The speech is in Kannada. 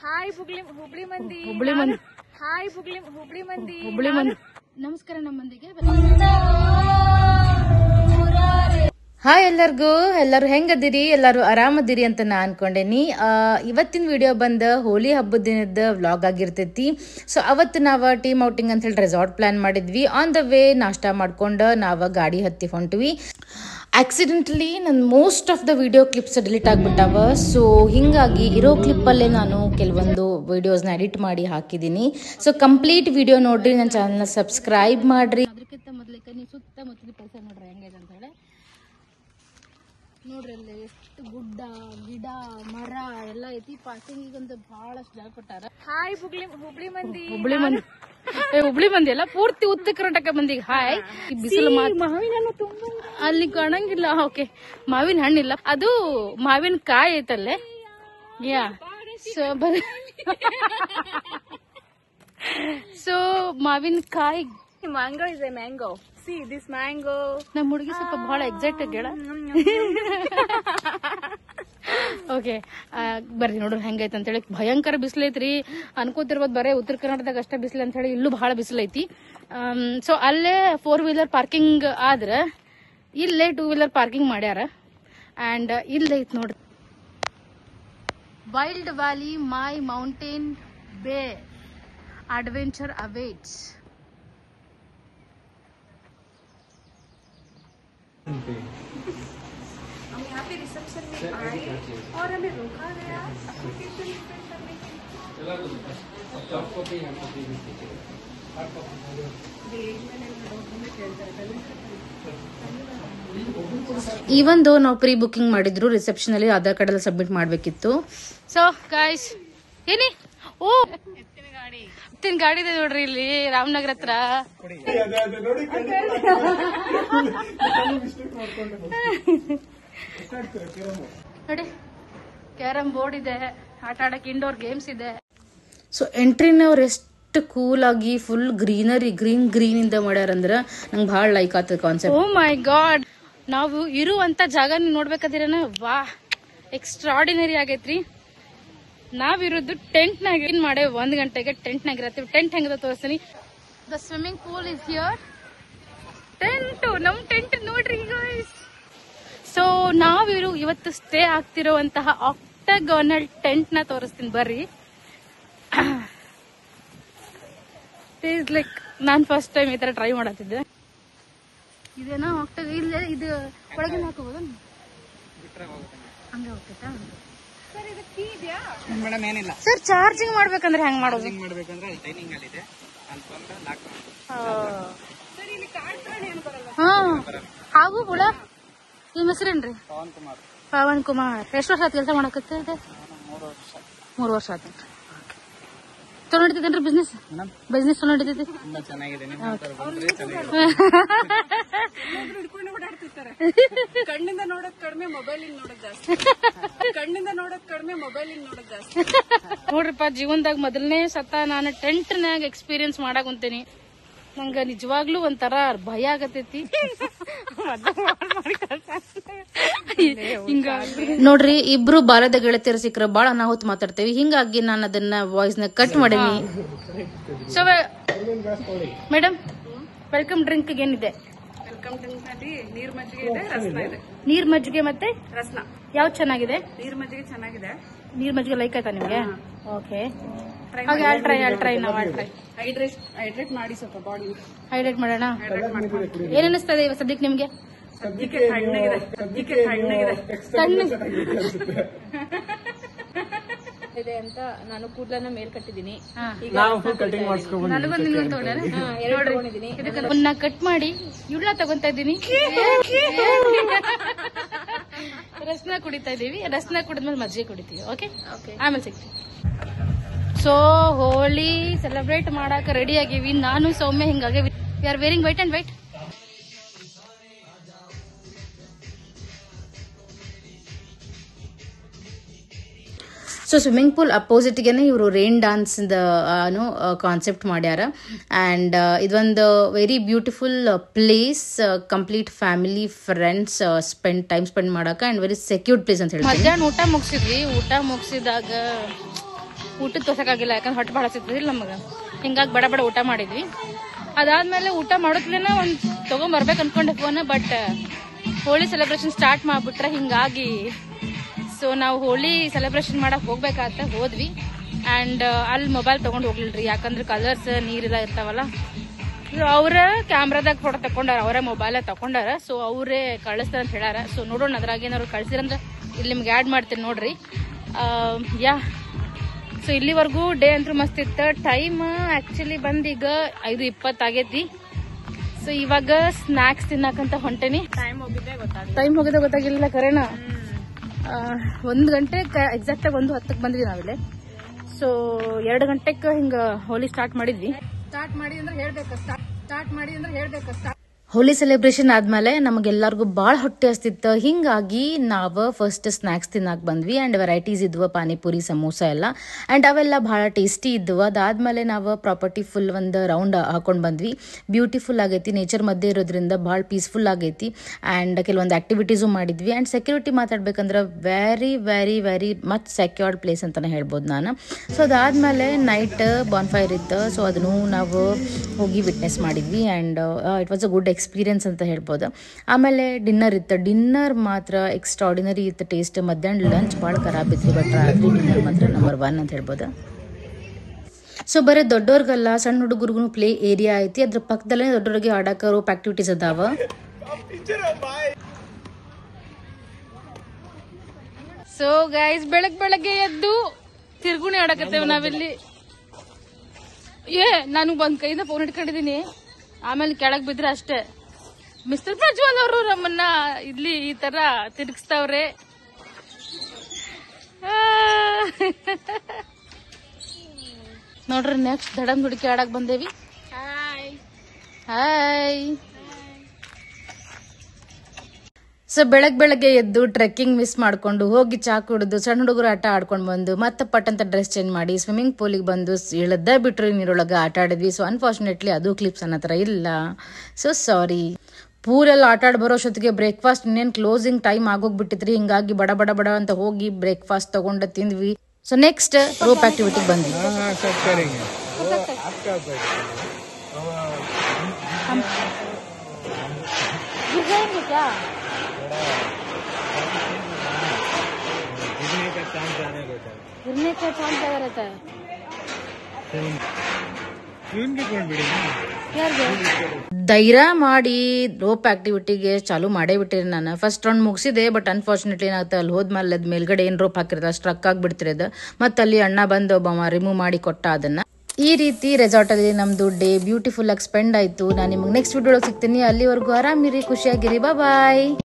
ಹಾಯ್ ಹುಬ್ಳಿ ಮಂದಿ ನಮಸ್ಕಾರ ನಮ್ಮ ಮಂದಿಗೆ. ಹಾಯ್ ಎಲ್ಲರೂ ಹೆಂಗದಿರಿ? ಎಲ್ಲರೂ ಆರಾಮದಿರಿ ಅಂತ ನಾ ಅನ್ಕೊಂಡೇನಿ. ಇವತ್ತಿನ ವಿಡಿಯೋ ಬಂದ ಹೋಲಿ ಹಬ್ಬದ ದಿನದ ವ್ಲಾಗ್ ಆಗಿರ್ತೈತಿ. ಸೊ ಅವತ್ತು ನಾವ ಟೀಮ್ ಔಟಿಂಗ್ ಅಂತ ಹೇಳಿ ರೆಸಾರ್ಟ್ ಪ್ಲಾನ್ ಮಾಡಿದ್ವಿ. ಆನ್ ದ ವೇ ನಾಷ್ಟಾ ಮಾಡ್ಕೊಂಡು ನಾವ ಗಾಡಿ ಹತ್ತಿ ಹೊಂಟ್ವಿ. ಆಕ್ಸಿಡೆಂಟ್ಲಿ ನನ್ನ most of the video clips delete ಆಗಿಬಿಟ್ಟಾವ. ಸೊ ಹಿಂಗಾಗಿ ಇರೋ ಕ್ಲಿಪ್ಪಲ್ಲೇ ನಾನು ಕೆಲವೊಂದು ವಿಡಿಯೋಸ್ನ ಎಡಿಟ್ ಮಾಡಿ ಹಾಕಿದ್ದೀನಿ. ಸೊ ಕಂಪ್ಲೀಟ್ ವಿಡಿಯೋ ನೋಡ್ರಿ, ನನ್ನ ಚಾನಲ್ನ ಸಬ್ಸ್ಕ್ರೈಬ್ ಮಾಡ್ರಿ. ಅದಕ್ಕಿಂತ ಮೊದಲಿಗೆ ನೀವು ಸುತ್ತಮುತ್ತಲ ಪರಿಸರ ನೋಡ್ರಿ ಹೆಂಗಿದೆ ಅಂತ ಹೇಳಿ. ನೋಡ್ರಿ ಅಲ್ಲಿ ಎಷ್ಟು ಗುಡ್ಡ ಗಿಡ ಮರ ಎಲ್ಲ ಐತಿ. ಪಾರ್ಕಿಂಗಿಗಂತೂ ಬಹಳಷ್ಟು ಜಾಗ ಕೊಟ್ಟಾರ. ಹಾಯ್ ಹುಬ್ಳಿ ಮಂದಿ ಎಲ್ಲ ಪೂರ್ತಿ ಉತ್ತರ ಕರ್ನಾಟಕ ಮಂದಿಗೆ ಹಾಯ್. ಬಿಸಿಲು ಅಲ್ಲಿ ಕಾಣಂಗಿಲ್ಲ. ಓಕೆ, ಮಾವಿನ ಹಣ್ಣಿಲ್ಲ, ಅದು ಮಾವಿನ ಕಾಯಿ ಐತಲ್ಲೇ. ಯಾ ಸೊ ಮಾವಿನ ಕಾಯಿ mango is A mango. See this mango. ನಮ್ಮ ಹುಡುಗಿ ಸ್ವಲ್ಪ ಬಹಳ ಎಕ್ಸೈಟ್ ಆಗ್ಯಾಳ. ಓಕೆ, ಬರ್ರಿ ನೋಡ್ರಿ ಹೆಂಗೈತೆ ಅಂತೇಳಿ. ಭಯಂಕರ ಬಿಸಿಲೈತ್ರಿ. ಅನ್ಕೋತಿರ್ಬೋದು ಬರೇ ಉತ್ತರ ಕರ್ನಾಟಕದಾಗ ಅಷ್ಟೇ ಬಿಸಿಲು ಅಂತ ಹೇಳಿ, ಇಲ್ಲೂ ಬಹಳ ಬಿಸಿಲೈತಿ. ಸೊ ಅಲ್ಲೇ 4 ವೀಲರ್ ಪಾರ್ಕಿಂಗ್ ಆದ್ರ ಇಲ್ಲೇ 2 ವೀಲರ್ ಪಾರ್ಕಿಂಗ್ ಮಾಡ್ಯಾರ. ಅಂಡ್ ಇಲ್ಲೈತ್ ನೋಡ್ರಿ ವೈಲ್ಡ್ ವ್ಯಾಲಿ ಮೈ ಮೌಂಟೇನ್ ಬೇ ಅಡ್ವೆಂಚರ್ ಅವೇಟ್ಸ್. हम यहाँ पे रिसेप्शन में आए और हमें रोका गया एप्लीकेशन करने के ಈವನ್ ದೋ ನಾವು ಪ್ರೀ ಬುಕಿಂಗ್ ಮಾಡಿದ್ರು, ರಿಸೆಪ್ಷನ್ ಅಲ್ಲಿ ಆಧಾರ್ ಕಾರ್ಡ್ ಎಲ್ಲ ಸಬ್ಮಿಟ್ ಮಾಡ್ಬೇಕಿತ್ತು. ಸೊ ಗೈಸ್ ಏನಿ ಓ ಎತ್ತಿನ ಗಾಡಿ ಇದೆ ನೋಡ್ರಿ ಇಲ್ಲಿ ರಾಮನಗರ ಹತ್ರ. ನೋಡಿ ಕ್ಯಾರಂ ಬೋರ್ಡ್ ಇದೆ, ಆಟ ಆಡಕ್ಕೆ ಇಂಡೋರ್ ಗೇಮ್ಸ್ ಇದೆ. ಸೊ ಎಂಟ್ರಿನ ಅವ್ರು ಎಷ್ಟು ಕೂಲ್ ಆಗಿ ಫುಲ್ ಗ್ರೀನ್ ಇಂದ ಮಾಡ್ಯಾರಂದ್ರ ನಂಗೆ ಬಹಳ ಲೈಕ್ ಆಗ್ತದ ಕಾನ್ಸೆಪ್ಟ್. ಓ ಮೈ ಗಾಡ್, ನಾವು ಇರುವಂತ ಜಾಗ ನೋಡ್ಬೇಕಾದಿರನ ವಾ ಎಕ್ಸ್ಟ್ರಾರ್ಡಿನರಿ ಆಗೈತ್ರಿ. ನಾವಿರೋದು ಟೆಂಟ್ ನಾಗ ಮಾಡೇ 1 ಗಂಟೆಗೆ ಟೆಂಟ್ ನಾಗ ಇರತ್ತೀವಿ. ಟೆಂಟ್ ಹೆಂಗದ ತೋರಿಸ್ತೀನಿ. The swimming pool is here. ನಮ್ ಟೆಂಟ್ ನೋಡ್ರಿ ಗೈಸ್. ಸೊ ನಾವಿರು ಇವತ್ತು ಸ್ಟೇ ಆಗ್ತಿರುವಂತಹ ಆಕ್ಟಾಗೋನಲ್ ಟೆಂಟ್ ನ ತೋರಿಸ್ತೀನಿ ಬರ್ರಿ. ಲೈಕ್ ನಾನ್ ಫಸ್ಟ್ ಟೈಮ್ ಈ ತರ ಟ್ರೈ ಮಾಡತ್ತಿದ್ದೆ. ಇದೇನಾ ಆಕ್ಟಾಗ ಇಲ್ಲ, ಇದು ಒಳಗೆ ಹಾಕೋಬೋದ ಹಂಗ ಹೋಗ್ತೈತಾ? ಸರ್ ಚಾರ್ಜಿಂಗ್ ಮಾಡ್ಬೇಕಂದ್ರೆ ಹೆಂಗ್ ಮಾಡೋದು? ಹಾಗೂ ಹುಳ ನಿಮ್ಮ ಹೆಸರೇನ್ರಿ? ಪವನ್ ಕುಮಾರ್. ಎಷ್ಟು ವರ್ಷ ಆಯ್ತು ಕೆಲಸ ಮಾಡಕತ್ತೆ? 3 ವರ್ಷ ಆಯ್ತು. ಚಲೋ ನಡೀತೈತೇನ್ರಿ ಬಿಸ್ನೆಸ್? ಚಲೋ ನಡೀತೈತಿ. ಕಣ್ಣಿಂದ ನೋಡೋದ್ ಕಡಿಮೆ, ಮೊಬೈಲ್ ನೋಡೋದ್ ಜಾಸ್ತಿ. ನೋಡ್ರಿಪ್ಪ, ಜೀವನದಾಗ ಮೊದಲನೇ ಸತ ನಾನು ಟೆಂಟ್ ನಾಗ ಎಕ್ಸ್ಪೀರಿಯನ್ಸ್ ಮಾಡಕ್ ಕುಂತೇನಿ. ನಂಗ ನಿಜವಾಗ್ಲೂ ಒಂಥರ ಭಯ ಆಗತೈತಿ. ನೋಡ್ರಿ, ಇಬ್ರು ಬಾಲ್ಯದ ಗೆಳತಿಯರು ಸಿಕ್ಕರ ಬಾಳ ಅನಾಹುತ ಮಾತಾಡ್ತೇವಿ. ಹಿಂಗಾಗಿ ನಾನು ಅದನ್ನ ವಾಯ್ಸ್ ನ ಕಟ್ ಮಾಡೀನಿ. ಸೊ ಮೇಡಮ್, ವೆಲ್ಕಮ್ ಡ್ರಿಂಕ್ ಏನಿದೆ? ವೆಲ್ಕಮ್ ಡ್ರಿಂಕ್ ನಲ್ಲಿ ನೀರ್ ಮಜ್ಜಿಗೆ ಇದೆ, ರಸ್ನ ಇದೆ. ನೀರ್ ಮಜ್ಜಿಗೆ ಮತ್ತೆ ರಸ್ನ ಯಾವ್ದು ಚೆನ್ನಾಗಿದೆ? ನೀರ್ ಮಜ್ಜಿಗೆ ಚೆನ್ನಾಗಿದೆ. ನೀರ್ ಮಜ್ಜಿಗೆ ಲೈಕ್ ಆಯ್ತಾ ನಿಮ್ಗೆ? ಓಕೆ, ಹಾಗೆ ಟ್ರೈ ಹೈಡ್ರೇಟ್ ಮಾಡಿ ಸ್ವಲ್ಪ ಬಾಡಿ ಹೈಡ್ರೇಟ್ ಮಾಡೋಣ. ಏನ್ ಅನಿಸ್ತದೆ ಇವಾಗ ಸದ್ಯಕ್ಕೆ ನಿಮ್ಗೆ? ಸದ್ಯಕ್ಕೆ ತಣ್ಣಗಿದೆ. ಇದೆ ಅಂತ ನಾನು ಕೂದಲನ್ನ ಮೇಲ್ ಕಟ್ಟಿದೀನಿ. ಕಟ್ ಮಾಡಿ ಇವಳ ತಗೊಂತಾ ಇದ್ದೀನಿ. ರಸ್ನ ಕುಡಿತಾ ಇದೀವಿ. ರಸ್ನ ಕುಡಿದ್ಮೇಲೆ ಮಜ್ಜಿಗೆ ಕುಡಿತೀವಿ. ಓಕೆ, ಆಮೇಲೆ ಸಿಗ್ತೀವಿ. ಸೊ ಹೋಳಿ ಸೆಲೆಬ್ರೇಟ್ ಮಾಡಾಕ ರೆಡಿ ಆಗೀವಿ. ನಾನು ಸೌಮ್ಯ ಹಿಂಗಾಗಿ we are wearing white and white. So swimming pool ಅಪೋಸಿಟ್ಗೆನೆ ಇವರು ರೇನ್ ಡಾನ್ಸ್ ಕಾನ್ಸೆಪ್ಟ್ ಮಾಡ್ಯಾರ. ಅಂಡ್ ಇದೊಂದು very beautiful place. Complete family friends time spend ಮಾಡಾಕ ಅಂಡ್ ವೆರಿ ಸೆಕ್ಯೂರ್ಡ್ ಪ್ಲೇಸ್ ಅಂತ ಹೇಳಿ. ಮಧ್ಯಾಹ್ನ ಊಟ ಮುಗಿಸಿದ್ವಿ. ಊಟ ಮುಗಿಸಿದಾಗ ಊಟದ ತೋರ್ಸಕ್ಕಾಗಿಲ್ಲ, ಯಾಕಂದ್ರೆ ಹೊಟ್ಟೆ ಭಾಳ ಸಿಗ್ತದಿಲ್ಲ ನಮಗೆ. ಹಿಂಗಾಗಿ ಬಡ ಬಡ ಊಟ ಮಾಡಿದ್ವಿ. ಅದಾದ್ಮೇಲೆ ಊಟ ಮಾಡೋದ್ಲೇನ ಒಂದು ತಗೊಂಬರ್ಬೇಕು ಅನ್ಕೊಂಡೆ phone, but Holi celebration start ಮಾಡ್ಬಿಟ್ರೆ ಹಿಂಗಾಗಿ ಸೊ ನಾವು ಹೋಳಿ ಸೆಲೆಬ್ರೇಷನ್ ಮಾಡಕ್ ಹೋಗ್ಬೇಕಾತ ಹೋದ್ವಿ. ಆ್ಯಂಡ್ ಅಲ್ಲಿ ಮೊಬೈಲ್ ತೊಗೊಂಡು ಹೋಗ್ಲಿಲ್ರಿ, ಯಾಕಂದ್ರೆ ಕಲರ್ಸ್ ನೀರೆಲ್ಲ ಇರ್ತಾವಲ್ಲ. ಅವ್ರ ಕ್ಯಾಮ್ರಾದಾಗ ಫೋಟೋ ತಕೊಂಡಾರ, ಅವರೇ ಮೊಬೈಲ ತಕೊಂಡಾರ. ಸೊ ಅವರೇ ಕಳಿಸ್ತಾರ ಅಂತ ಹೇಳಾರ. ಸೊ ನೋಡೋಣ, ಅದ್ರಾಗ ಏನಾದ್ರು ಕಳ್ಸಿರಂದ್ರೆ ಇಲ್ಲಿ ನಿಮ್ಗೆ ಆ್ಯಡ್ ಮಾಡ್ತೀನಿ ನೋಡ್ರಿ. ಯಾ ಸೊ ಇಲ್ಲಿವರೆಗೂ ಡೇ ಅಂತೂ ಮಸ್ತ್ ಇತ್ತು. ಟೈಮ್ ಆಕ್ಚುಲಿ ಬಂದೀಗ 5:20 ಆಗೈತಿ. ಸೊ ಇವಾಗ ಸ್ನಾಕ್ಸ್ ತಿನ್ನಕಂತ ಹೊಂಟೇನಿ. ಟೈಮ್ ಹೋಗಿದ್ದೆ ಗೊತ್ತಾಗಿಲ್ಲ ಕರೆನ. 1 ಗಂಟೆ ಎಕ್ಸಾಕ್ಟ್ ಆಗಿ 1:10 ಬಂದ್ವಿ ನಾವಿಲ್ಲಿ. ಸೊ 2 ಗಂಟೆಗೆ ಹಿಂಗ ಹೋಲಿ ಸ್ಟಾರ್ಟ್ ಮಾಡಿದ್ವಿ. ಸ್ಟಾರ್ಟ್ ಮಾಡಿ ಅಂದ್ರೆ ಹೇಳ್ಬೇಕು. ಹೋಲಿ ಸೆಲೆಬ್ರೇಷನ್ ಆದ್ಮೇಲೆ ನಮಗೆಲ್ಲರಿಗೂ ಭಾಳ ಹೊಟ್ಟೆ ಹಸ್ತಿತ್ತು. ಹಿಂಗಾಗಿ ನಾವು ಫಸ್ಟ್ ಸ್ನಾಕ್ಸ್ ತಿನ್ನಕ್ಕೆ ಬಂದ್ವಿ. ಆ್ಯಂಡ್ ವೆರೈಟೀಸ್ ಇದ್ವು, ಪಾನಿಪುರಿ, ಸಮೋಸ ಎಲ್ಲ. ಆ್ಯಂಡ್ ಅವೆಲ್ಲ ಭಾಳ ಟೇಸ್ಟಿ ಇದ್ವು. ಅದಾದ್ಮೇಲೆ ನಾವು ಪ್ರಾಪರ್ಟಿ ಫುಲ್ ಒಂದು ರೌಂಡ್ ಹಾಕೊಂಡು ಬಂದ್ವಿ. ಬ್ಯೂಟಿಫುಲ್ ಆಗೈತಿ, ನೇಚರ್ ಮಧ್ಯೆ ಇರೋದ್ರಿಂದ ಭಾಳ ಪೀಸ್ಫುಲ್ ಆಗೈತಿ. ಆ್ಯಂಡ್ ಕೆಲವೊಂದು ಆಕ್ಟಿವಿಟೀಸು ಮಾಡಿದ್ವಿ. ಆ್ಯಂಡ್ ಸೆಕ್ಯೂರಿಟಿ ಮಾತಾಡ್ಬೇಕಂದ್ರೆ very very very much secured place ಅಂತಲೇ ಹೇಳ್ಬೋದು ನಾನು. ಸೊ ಅದಾದ್ಮೇಲೆ ನೈಟ್ ಬಾನ್ಫೈರ್ ಇತ್ತು. ಸೊ ಅದನ್ನು ನಾವು ಹೋಗಿ ವಿಟ್ನೆಸ್ ಮಾಡಿದ್ವಿ. And it was a good experience ಅಂತ ಹೇಳ್ಬೋದು. ಆಮೇಲೆ ಡಿನ್ನರ್ ಇತ್ತು. ಡಿನ್ನರ್ ಮಾತ್ರ ಎಕ್ಸ್ಟ್ರಾಡಿನರಿ ಇತ್ತು ಟೇಸ್ಟ್. ಮಧ್ಯಾಹ್ನ ಲಂಚ್ ಭಾಳ ಖರಾಬ್ ಇತ್ತು, ಬಟ್ ರಾತ್ರಿ ಡಿನ್ನರ್ ಮಾತ್ರ ನಂಬರ್ 1 ಅಂತ ಹೇಳ್ಬೋದು. ಸೊ ಬರೀ ದೊಡ್ಡವ್ರಿಗಲ್ಲ, ಸಣ್ಣ ಹುಡುಗರಿಗೂ ಪ್ಲೇ ಏರಿಯಾ ಐತಿ. ಅದ್ರ ಪಕ್ಕದಲ್ಲೇ ದೊಡ್ಡವ್ರಿಗೆ ಆಡೋಕೆ ರೋಪ್ ಆಕ್ಟಿವಿಟೀಸ್ ಅದಾವ. ಸೊ ಗೈಸ್, ಬೆಳಗ್ಗೆ ಎದ್ದು ತಿರ್ಗುಣಿ ಆಡಕತ್ತೇವ್ ನಾವಿಲ್ಲಿ. ನಾನು ಒಂದ್ ಕೈಯಿಂದ ಫೋನ್ ಇಟ್ಕೊಂಡಿದೀನಿ, ಆಮೇಲೆ ಕೆಳಗ್ ಬಿದ್ರೆ ಅಷ್ಟೇ. ಮಿಸ್ಟರ್ ಪ್ರಜ್ವಲ್ ಅವರು ನಮ್ಮನ್ನ ಇಲ್ಲಿ ಈ ತರ ತಿರುಗಿಸ್ತಾವ್ರೆ. ನೋಡ್ರಿ, ನೆಕ್ಸ್ಟ್ ದಡಂ ಹುಡುಕಿ ಆಡಕ್ ಬಂದೇವಿ. ಹಾಯ್. ಸೊ ಬೆಳಗ್ಗೆ ಎದ್ದು ಟ್ರೆಕ್ಕಿಂಗ್ ಮಿಸ್ ಮಾಡ್ಕೊಂಡು ಹೋಗಿ ಚಾ ಕುಡಿದು ಸಣ್ಣ ಹುಡುಗರು ಆಟ ಆಡ್ಕೊಂಡು ಬಂದು ಮತ್ತೆ ಪಟ್ಟಂತ ಡ್ರೆಸ್ ಚೇಂಜ್ ಮಾಡಿ ಸ್ವಿಮ್ಮಿಂಗ್ ಪೂಲಿಗೆ ಬಂದು ಇಳದ ಬಿಟ್ರು ನೀರೊಳಗೆ ಆಟ ಆಡಿದ್ವಿ. ಸೊ ಅನ್ಫಾರ್ಚುನೇಟ್ಲಿ ಅದು ಕ್ಲಿಪ್ಸ್ ನನ್ನ ಹತ್ರ ಇಲ್ಲ. So sorry. ಪೂಲೆಲ್ಲ ಆಟ ಆಡಿ ಬರೋಷ್ಟೊತ್ತಿಗೆ ಬ್ರೇಕ್ಫಾಸ್ಟ್ ಇನ್ನೇನು ಕ್ಲೋಸಿಂಗ್ ಟೈಮ್ ಆಗೋಗ್ಬಿಟ್ಟಿತ್ರಿ. ಹಿಂಗಾಗಿ ಬಡ ಬಡ ಬಡ ಅಂತ ಹೋಗಿ ಬ್ರೇಕ್ಫಾಸ್ಟ್ ತಗೊಂಡು ತಿಂದ್ವಿ. ಸೊ ನೆಕ್ಸ್ಟ್ ರೋಪ್ ಆಕ್ಟಿವಿಟಿಗೆ ಬಂದ್ವಿ. गिरने का चांस ज्यादा रहता है. ಧೈರ್ಯ ಮಾಡಿ ರೋಪ್ ಆಕ್ಟಿವಿಟಿಗೆ ಚಾಲು ಮಾಡೇ ಬಿಟ್ಟಿರಿ. ನಾನು ಫಸ್ಟ್ ರೌಂಡ್ ಮುಗಿಸಿದೆ, ಬಟ್ ಅನ್ಫಾರ್ಚುನೇಟ್ಲಿ ಏನಾಗುತ್ತೆ, ಅಲ್ಲಿ ಹೋದ್ಮೇಲೆ ಅದ್ ಮೇಲ್ಗಡೆ ಏನ್ ರೋಪ್ ಹಾಕಿರೋದು ಸ್ಟ್ರಕ್ ಆಗ್ಬಿಡ್ತಿರೋದು. ಮತ್ತೆ ಅಲ್ಲಿ ಅಣ್ಣ ಬಂದು ಒಬ್ಬ ರಿಮೂವ್ ಮಾಡಿ ಕೊಟ್ಟ ಅದನ್ನ. ಈ ರೀತಿ ರೆಸಾರ್ಟ್ ಅಲ್ಲಿ ನಮ್ದು ಡೇ ಬ್ಯೂಟಿಫುಲ್ ಆಗಿ ಸ್ಪೆಂಡ್ ಆಯ್ತು. ನಾನು ನಿಮ್ಗೆ ನೆಕ್ಸ್ಟ್ ವಿಡಿಯೋ ಸಿಗ್ತೀನಿ. ಅಲ್ಲಿವರೆಗೂ ಆರಾಮಿರಿ, ಖುಷಿಯಾಗಿರಿ. ಬಾಯ್.